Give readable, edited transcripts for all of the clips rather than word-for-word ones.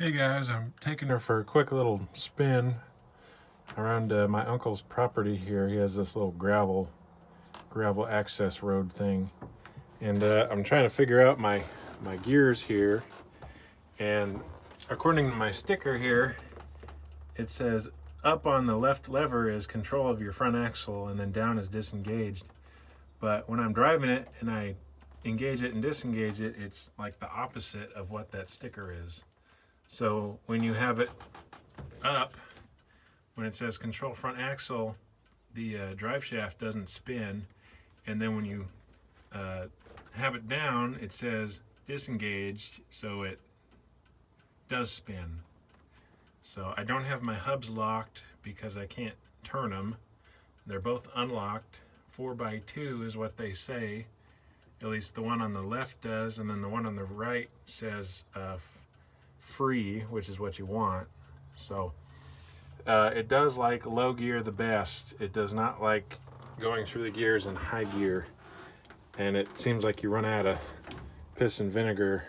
Hey guys, I'm taking her for a quick little spin around my uncle's property here. He has this little gravel access road thing, and I'm trying to figure out my gears here. And according to my sticker here, it says up on the left lever is control of your front axle, and then down is disengaged. But when I'm driving it and I engage it and disengage it, it's like the opposite of what that sticker is. So when you have it up, when it says control front axle, the drive shaft doesn't spin. And then when you have it down, it says disengaged, so it does spin. So I don't have my hubs locked because I can't turn them. They're both unlocked. 4x2 is what they say. At least the one on the left does, and then the one on the right says free, which is what you want. So it does like low gear the best. It does not like going through the gears in high gear, and it seems like you run out of piss and vinegar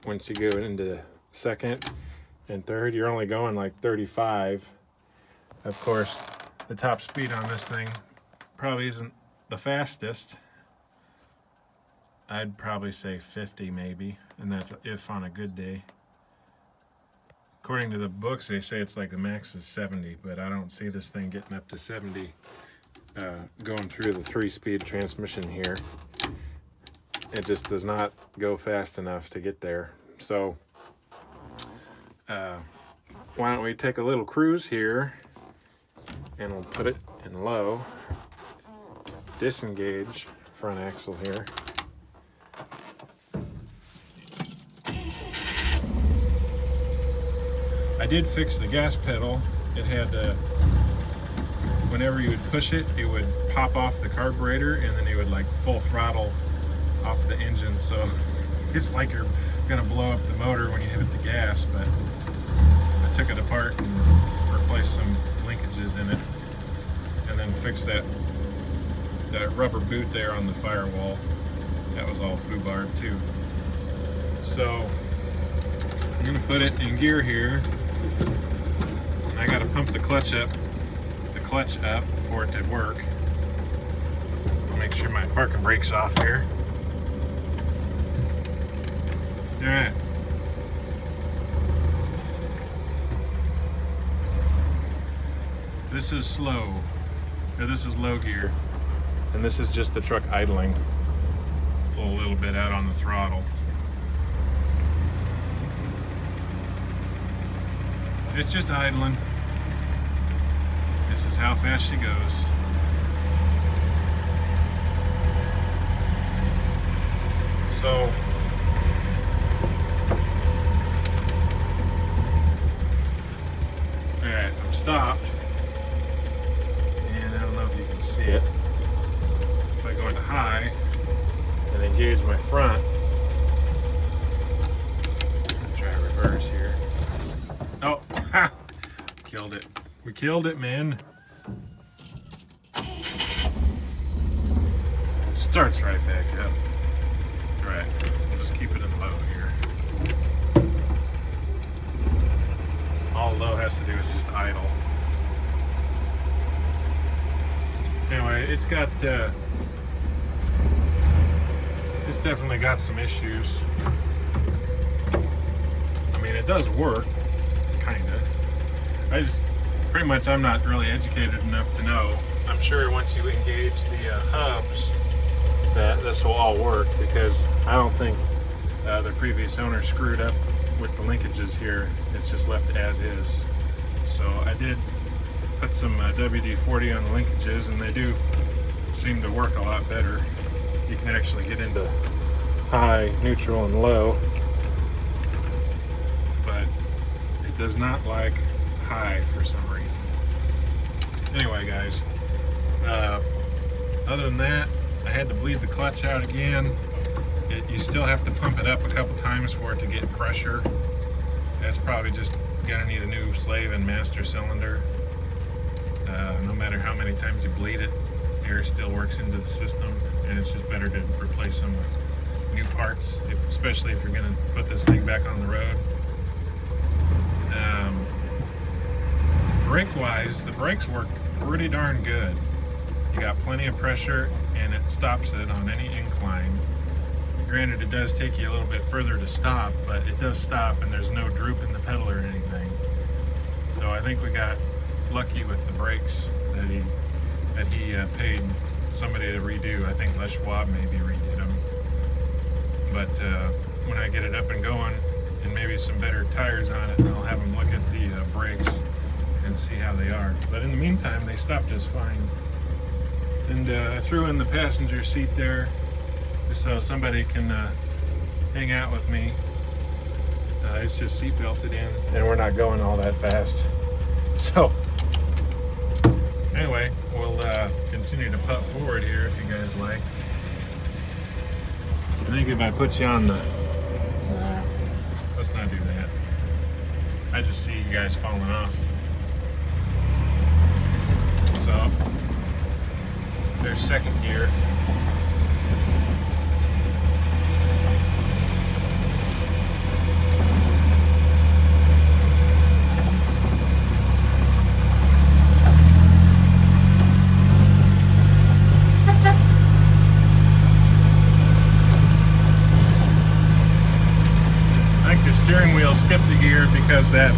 once you go into second and third. You're only going like 35. Of course, the top speed on this thing probably isn't the fastest. I'd probably say 50 maybe, and that's if on a good day. According to the books, they say it's like the max is 70, but I don't see this thing getting up to 70 going through the 3-speed transmission here. It just does not go fast enough to get there. So why don't we take a little cruise here, and we'll put it in low, disengage front axle here. I did fix the gas pedal. It had, whenever you would push it, it would pop off the carburetor, and then it would like full throttle off the engine. So it's like you're gonna blow up the motor when you hit the gas. But I took it apart and replaced some linkages in it, and then fixed that rubber boot there on the firewall. That was all foobarred too. So I'm gonna put it in gear here. I gotta pump the clutch up for it to work. I'll make sure my parking brake's off here. All right. This is slow, or this is low gear, and this is just the truck idling. Pull a little bit out on the throttle. It's just idling. This is how fast she goes. So alright, I'm stopped. And I don't know if you can see it. If I go into high and engage my front, I'll try reverse here. Oh, ha! Killed it. We killed it, man. Starts right back up. Right. We'll just keep it in low here. All low has to do is just idle. Anyway, it's got, it's definitely got some issues. I mean, it does work. Kinda. I'm not really educated enough to know. I'm sure once you engage the hubs that this will all work, because I don't think the previous owner screwed up with the linkages here. It's just left as is. So I did put some WD-40 on the linkages, and they do seem to work a lot better. You can actually get into high, neutral, and low, but it does not like high for some reason. Anyway, guys, other than that, I had to bleed the clutch out again. You still have to pump it up a couple times for it to get pressure. That's probably just gonna need a new slave and master cylinder. No matter how many times you bleed it, air still works into the system, and it's just better to replace them with new parts, especially if you're gonna put this thing back on the road. brake wise, the brakes work pretty darn good. You got plenty of pressure and it stops it on any incline. Granted, it does take you a little bit further to stop, but it does stop and there's no droop in the pedal or anything. So I think we got lucky with the brakes that he paid somebody to redo. I think Les Schwab maybe redid them. But when I get it up and going and maybe some better tires on it, I'll have them look at the brakes and see how they are. But in the meantime, they stopped just fine. And I threw in the passenger seat there just so somebody can hang out with me. It's just seat belted in and we're not going all that fast. So anyway, we'll continue to putt forward here if you guys like. I think if I put you on the... Nah, let's not do that. I just see you guys falling off. So, there's second gear. Steering wheel skipped a gear because that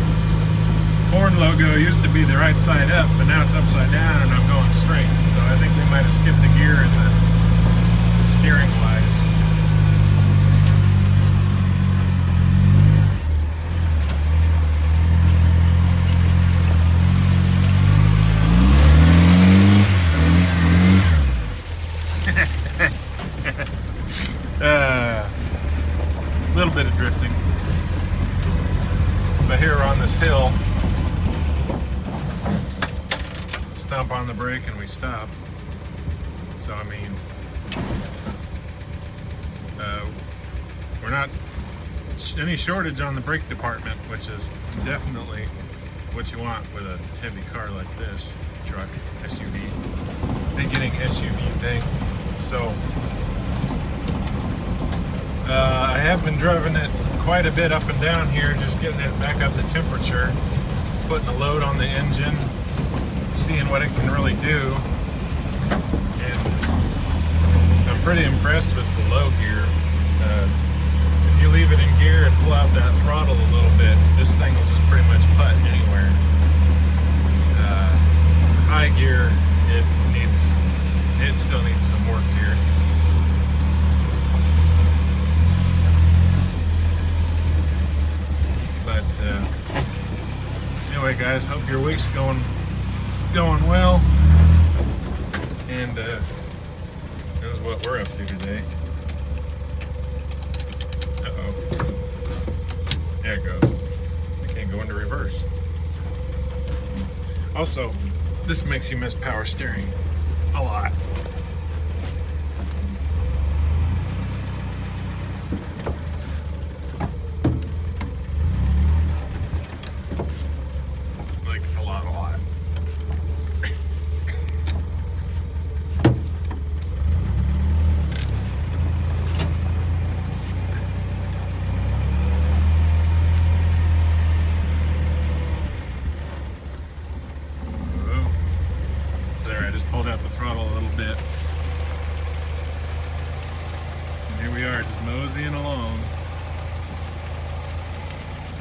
horn logo used to be the right side up, but now it's upside down and I'm going straight. So I think we might have skipped a gear in the steering wise. A little bit of drifting. But here we're on this hill, stomp on the brake and we stop. So I mean, we're not any shortage on the brake department, which is definitely what you want with a heavy car like this, truck, SUV, beginning SUV thing. So I have been driving it quite a bit up and down here, just getting it back up to temperature, putting a load on the engine, seeing what it can really do. And I'm pretty impressed with the low gear. If you leave it in gear and pull out that throttle a little bit, this thing will just pretty much putt anywhere. High gear, it still needs some work here. But anyway, guys, hope your week's going well. And this is what we're up to today. Uh-oh. There it goes. I can't go into reverse. Also, this makes you miss power steering a lot. Pulled out the throttle a little bit. And here we are, just moseying along.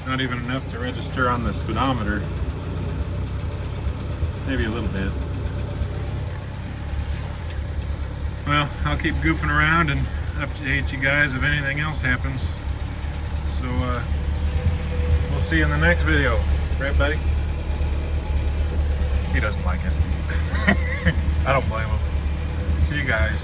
Not even enough to register on the speedometer. Maybe a little bit. Well, I'll keep goofing around and update you guys if anything else happens. So, we'll see you in the next video. Right, buddy? He doesn't like it. I don't blame him. See you guys.